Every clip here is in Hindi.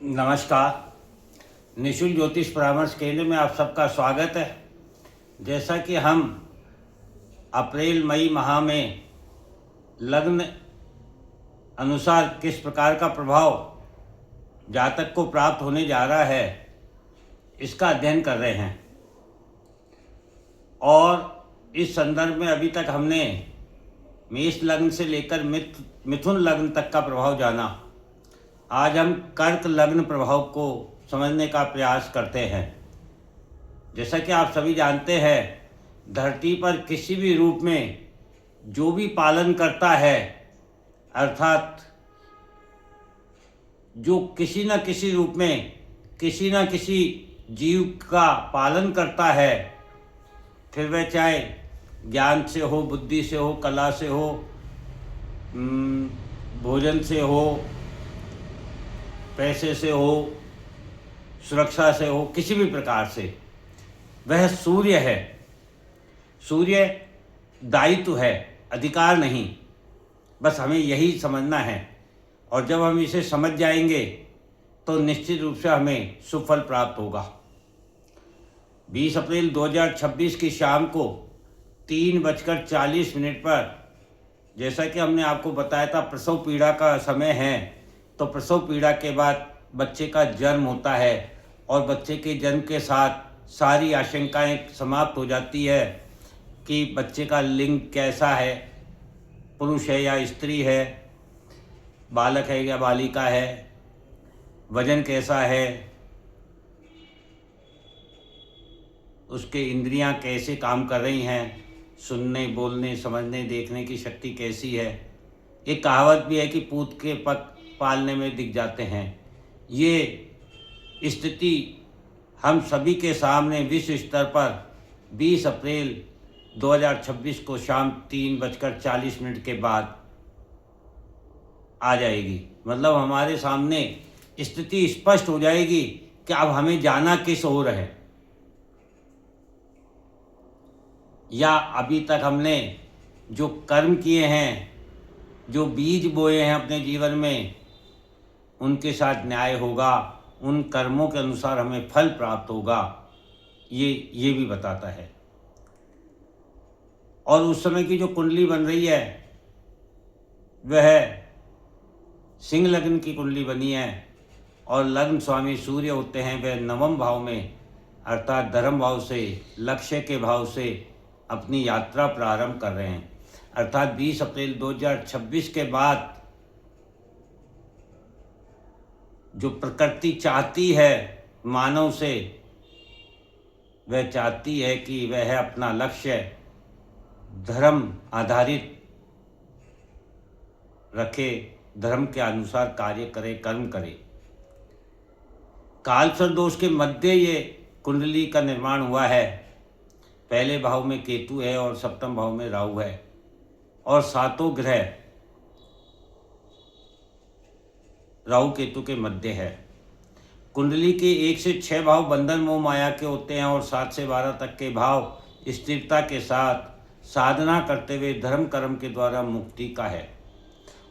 नमस्कार। निःशुल्क ज्योतिष परामर्श केंद्र में आप सबका स्वागत है। जैसा कि हम अप्रैल मई माह में लग्न अनुसार किस प्रकार का प्रभाव जातक को प्राप्त होने जा रहा है, इसका अध्ययन कर रहे हैं। और इस संदर्भ में अभी तक हमने मेष लग्न से लेकर मिथुन लग्न तक का प्रभाव जाना। आज हम कर्क लग्न प्रभाव को समझने का प्रयास करते हैं। जैसा कि आप सभी जानते हैं, धरती पर किसी भी रूप में जो भी पालन करता है, अर्थात जो किसी न किसी रूप में किसी न किसी जीव का पालन करता है, फिर वह चाहे ज्ञान से हो, बुद्धि से हो, कला से हो, भोजन से हो, पैसे से हो, सुरक्षा से हो, किसी भी प्रकार से, वह सूर्य है। सूर्य दायित्व है, अधिकार नहीं। बस हमें यही समझना है, और जब हम इसे समझ जाएंगे तो निश्चित रूप से हमें सुफल प्राप्त होगा। 20 अप्रैल 2026 की शाम को 3:40 पर, जैसा कि हमने आपको बताया था, प्रसव पीड़ा का समय है। तो प्रसव पीड़ा के बाद बच्चे का जन्म होता है, और बच्चे के जन्म के साथ सारी आशंकाएं समाप्त हो जाती है कि बच्चे का लिंग कैसा है, पुरुष है या स्त्री है, बालक है या बालिका है, वजन कैसा है, उसके इंद्रियां कैसे काम कर रही हैं, सुनने, बोलने, समझने, देखने की शक्ति कैसी है। एक कहावत भी है कि पूत के पग पालने में दिख जाते हैं। ये स्थिति हम सभी के सामने विश्व स्तर पर 20 अप्रैल 2026 को शाम 3:40 के बाद आ जाएगी। मतलब हमारे सामने स्थिति स्पष्ट हो जाएगी कि अब हमें जाना किस ओर है, या अभी तक हमने जो कर्म किए हैं, जो बीज बोए हैं अपने जीवन में, उनके साथ न्याय होगा, उन कर्मों के अनुसार हमें फल प्राप्त होगा, ये भी बताता है। और उस समय की जो कुंडली बन रही है वह सिंह लग्न की कुंडली बनी है, और लग्न स्वामी सूर्य होते हैं, वह 9वें भाव में अर्थात धर्म भाव से, लक्ष्य के भाव से अपनी यात्रा प्रारंभ कर रहे हैं। अर्थात 20 अप्रैल 2026 के बाद जो प्रकृति चाहती है मानव से, वह चाहती है कि वह अपना लक्ष्य धर्म आधारित रखे, धर्म के अनुसार कार्य करे, कर्म करे। कालसर्प दोष के मध्य ये कुंडली का निर्माण हुआ है। पहले भाव में केतु है और सप्तम भाव में राहु है, और सातों ग्रह राहु केतु के मध्य है। कुंडली के 1 से 6 भाव बंधन मोह माया के होते हैं, और 7 से 12 तक के भाव स्थिरता के साथ साधना करते हुए धर्म कर्म के द्वारा मुक्ति का है।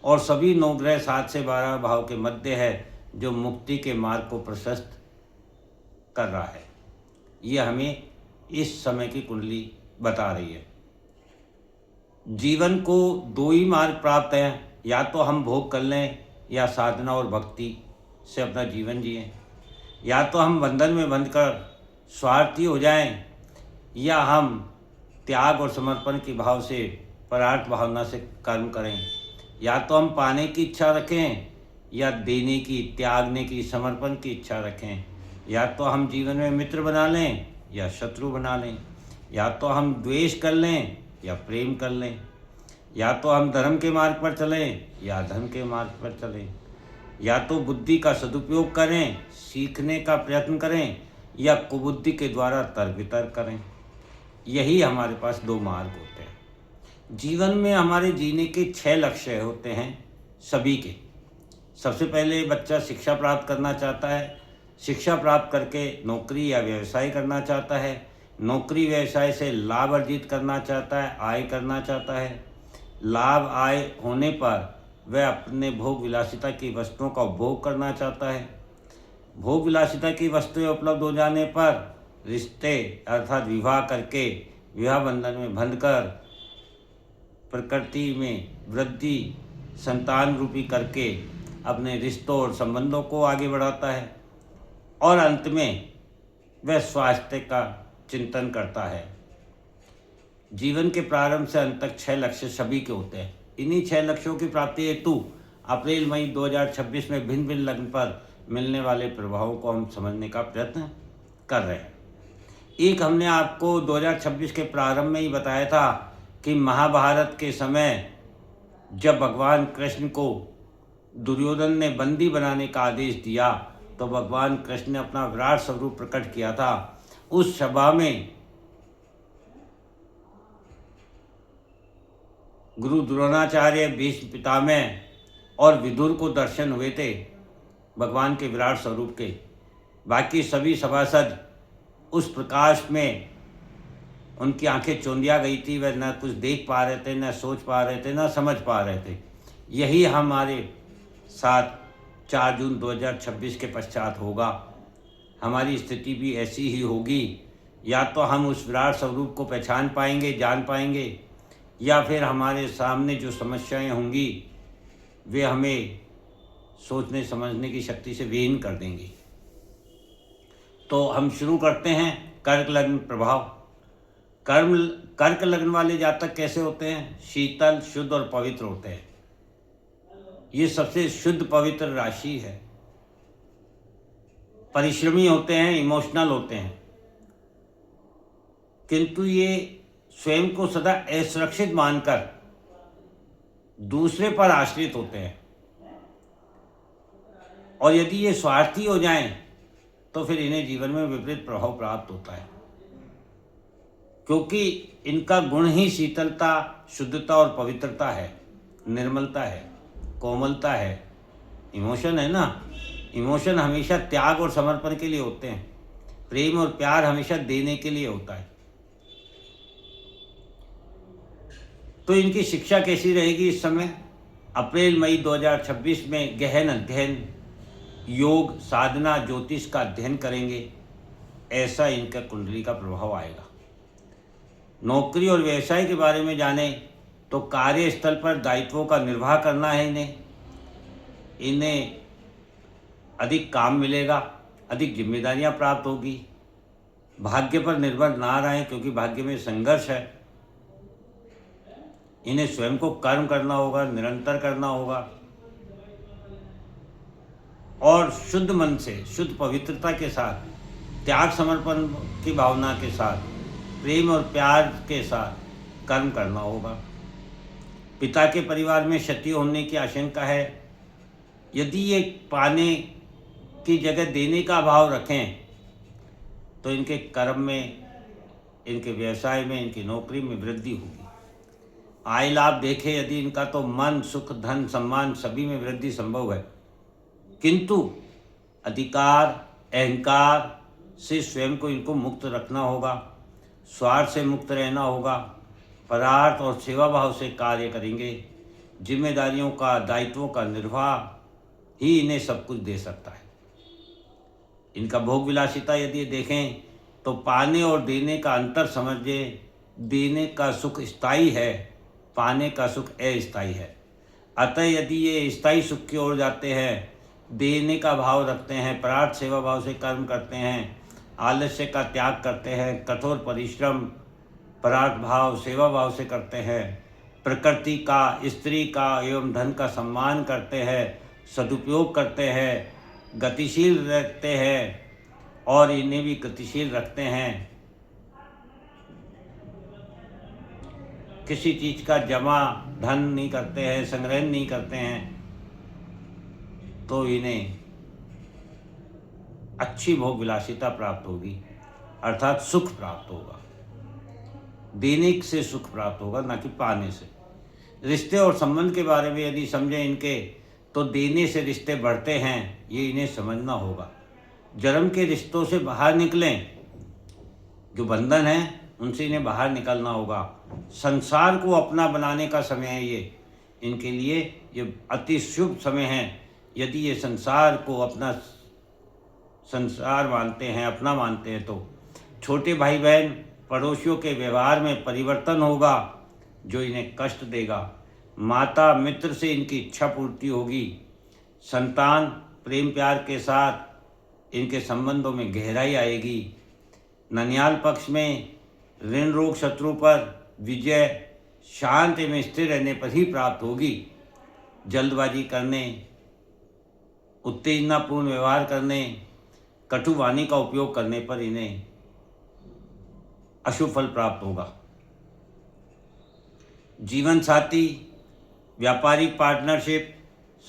और सभी 9 ग्रह 7 से 12 भाव के मध्य है, जो मुक्ति के मार्ग को प्रशस्त कर रहा है। ये हमें इस समय की कुंडली बता रही है। जीवन को 2 ही मार्ग प्राप्त हैं, या तो हम भोग कर लें या साधना और भक्ति से अपना जीवन जिएं, या तो हम बंधन में बंधकर स्वार्थी हो जाएं, या हम त्याग और समर्पण के भाव से, परार्थ भावना से कर्म करें। या तो हम पाने की इच्छा रखें, या देने की, त्यागने की, समर्पण की इच्छा रखें। या तो हम जीवन में मित्र बना लें या शत्रु बना लें। या तो हम द्वेष कर लें या प्रेम कर लें। या तो हम धर्म के मार्ग पर चलें या अधर्म के मार्ग पर चलें। या तो बुद्धि का सदुपयोग करें, सीखने का प्रयत्न करें, या कुबुद्धि के द्वारा तर्क वितर्क करें। यही हमारे पास 2 मार्ग होते हैं। जीवन में हमारे जीने के 6 लक्ष्य होते हैं सभी के। सबसे पहले बच्चा शिक्षा प्राप्त करना चाहता है, शिक्षा प्राप्त करके नौकरी या व्यवसाय करना चाहता है, नौकरी व्यवसाय से लाभ अर्जित करना चाहता है, आय करना चाहता है। लाभ आय होने पर वह अपने भोग विलासिता की वस्तुओं का उपभोग करना चाहता है। भोग विलासिता की वस्तुएं उपलब्ध हो जाने पर रिश्ते अर्थात विवाह करके विवाह बंधन में बंधकर प्रकृति में वृद्धि संतान रूपी करके अपने रिश्तों और संबंधों को आगे बढ़ाता है और अंत में वह स्वास्थ्य का चिंतन करता है। जीवन के प्रारंभ से अंत तक 6 लक्ष्य सभी के होते हैं। इन्हीं 6 लक्ष्यों की प्राप्ति हेतु अप्रैल मई 2026 में भिन्न भिन्न लग्न पर मिलने वाले प्रभावों को हम समझने का प्रयत्न कर रहे हैं। एक हमने आपको 2026 के प्रारंभ में ही बताया था कि महाभारत के समय जब भगवान कृष्ण को दुर्योधन ने बंदी बनाने का आदेश दिया तो भगवान कृष्ण ने अपना विराट स्वरूप प्रकट किया था। उस सभा में गुरु द्रोणाचार्य, भीष्म पितामह और विदुर को दर्शन हुए थे भगवान के विराट स्वरूप के। बाकी सभी सभासद उस प्रकाश में उनकी आंखें चौंधिया गई थी, वह न कुछ देख पा रहे थे, न सोच पा रहे थे, न समझ पा रहे थे। यही हमारे साथ 4 जून 2026 के पश्चात होगा। हमारी स्थिति भी ऐसी ही होगी। या तो हम उस विराट स्वरूप को पहचान पाएंगे, जान पाएंगे, या फिर हमारे सामने जो समस्याएं होंगी वे हमें सोचने समझने की शक्ति से विहीन कर देंगी। तो हम शुरू करते हैं कर्क लग्न प्रभाव। कर्क लग्न वाले जातक कैसे होते हैं? शीतल, शुद्ध और पवित्र होते हैं। ये सबसे शुद्ध पवित्र राशि है। परिश्रमी होते हैं, इमोशनल होते हैं, किंतु ये स्वयं को सदा असुरक्षित मानकर दूसरे पर आश्रित होते हैं। और यदि ये स्वार्थी हो जाएं तो फिर इन्हें जीवन में विपरीत प्रभाव प्राप्त होता है, क्योंकि इनका गुण ही शीतलता, शुद्धता और पवित्रता है, निर्मलता है, कोमलता है। इमोशन है ना, इमोशन हमेशा त्याग और समर्पण के लिए होते हैं। प्रेम और प्यार हमेशा देने के लिए होता है। तो इनकी शिक्षा कैसी रहेगी इस समय? अप्रैल मई 2026 में गहन अध्ययन, योग, साधना, ज्योतिष का अध्ययन करेंगे, ऐसा इनका कुंडली का प्रभाव आएगा। नौकरी और व्यवसाय के बारे में जाने तो कार्यस्थल पर दायित्वों का निर्वाह करना है इन्हें अधिक काम मिलेगा, अधिक जिम्मेदारियां प्राप्त होगी। भाग्य पर निर्भर ना रहें, क्योंकि भाग्य में संघर्ष है। इन्हें स्वयं को कर्म करना होगा, निरंतर करना होगा और शुद्ध मन से, शुद्ध पवित्रता के साथ, त्याग समर्पण की भावना के साथ, प्रेम और प्यार के साथ कर्म करना होगा। पिता के परिवार में क्षति होने की आशंका है। यदि ये पाने की जगह देने का भाव रखें तो इनके कर्म में, इनके व्यवसाय में, इनकी नौकरी में वृद्धि होगी। आय लाभ देखें यदि इनका, तो मन, सुख, धन, सम्मान सभी में वृद्धि संभव है, किंतु अधिकार, अहंकार से स्वयं को इनको मुक्त रखना होगा। स्वार्थ से मुक्त रहना होगा। परार्थ और सेवा भाव से कार्य करेंगे। जिम्मेदारियों का, दायित्वों का निर्वाह ही इन्हें सब कुछ दे सकता है। इनका भोग विलासिता यदि देखें तो पाने और देने का अंतर समझिए। देने का सुख स्थायी है, पाने का सुख अस्थायी है। अतः यदि ये स्थायी सुख की ओर जाते हैं, देने का भाव रखते हैं, परार्थ सेवा भाव से कर्म करते हैं, आलस्य का त्याग करते हैं, कठोर परिश्रम परार्थ भाव, सेवा भाव से करते हैं, प्रकृति का, स्त्री का एवं धन का सम्मान करते हैं, सदुपयोग करते हैं, गतिशील रखते हैं और इन्हें भी गतिशील रखते हैं। किसी चीज़ का जमा धन नहीं करते हैं, संग्रह नहीं करते हैं, तो इन्हें अच्छी भोग विलासिता प्राप्त होगी, अर्थात सुख प्राप्त होगा। देने से सुख प्राप्त होगा, ना कि पाने से। रिश्ते और संबंध के बारे में यदि समझें इनके, तो देने से रिश्ते बढ़ते हैं, ये इन्हें समझना होगा। जन्म के रिश्तों से बाहर निकलें, जो बंधन है उनसे इन्हें बाहर निकलना होगा। संसार को अपना बनाने का समय है ये इनके लिए। ये अति शुभ समय है। यदि ये संसार को अपना संसार मानते हैं, अपना मानते हैं, तो छोटे भाई बहन पड़ोसियों के व्यवहार में परिवर्तन होगा जो इन्हें कष्ट देगा। माता मित्र से इनकी इच्छा पूर्ति होगी। संतान प्रेम प्यार के साथ इनके संबंधों में गहराई आएगी। ननिहाल पक्ष में ऋण रोग शत्रु पर विजय शांति में स्थिर रहने पर ही प्राप्त होगी। जल्दबाजी करने, उत्तेजनापूर्ण व्यवहार करने, कटु वाणी का उपयोग करने पर इन्हें अशुभ फल प्राप्त होगा। जीवन साथी, व्यापारिक पार्टनरशिप,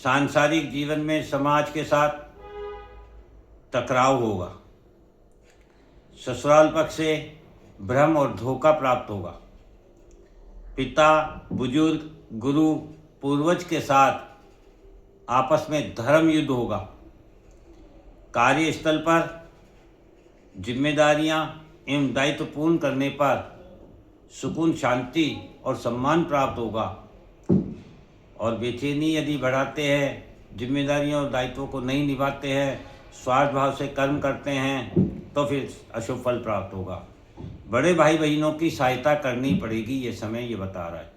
सांसारिक जीवन में समाज के साथ टकराव होगा। ससुराल पक्ष से भ्रम और धोखा प्राप्त होगा। पिता, बुजुर्ग, गुरु, पूर्वज के साथ आपस में धर्म युद्ध होगा। कार्यस्थल पर जिम्मेदारियां एवं दायित्व पूर्ण करने पर सुकून, शांति और सम्मान प्राप्त होगा। और बेचैनी यदि बढ़ाते हैं, जिम्मेदारियों और दायित्वों को नहीं निभाते हैं, स्वार्थ भाव से कर्म करते हैं, तो फिर अशुभ फल प्राप्त होगा। बड़े भाई बहनों की सहायता करनी पड़ेगी, ये समय ये बता रहा है।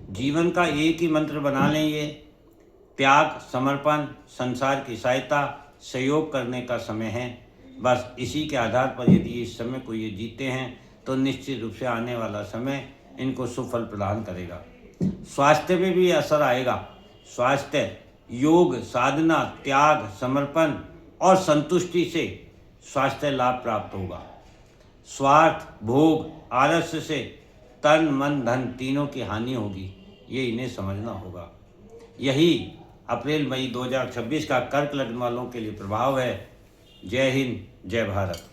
जीवन का एक ही मंत्र बना लें, ये त्याग, समर्पण, संसार की सहायता, सहयोग करने का समय है। बस इसी के आधार पर यदि इस समय को ये जीते हैं तो निश्चित रूप से आने वाला समय इनको सुफल प्रदान करेगा। स्वास्थ्य में भी असर आएगा। स्वास्थ्य, योग, साधना, त्याग, समर्पण और संतुष्टि से स्वास्थ्य लाभ प्राप्त होगा। स्वार्थ, भोग, आलस्य से तन, मन, धन तीनों की हानि होगी, ये इन्हें समझना होगा। यही अप्रैल मई 2026 का कर्क लग्न वालों के लिए प्रभाव है। जय हिंद, जय भारत।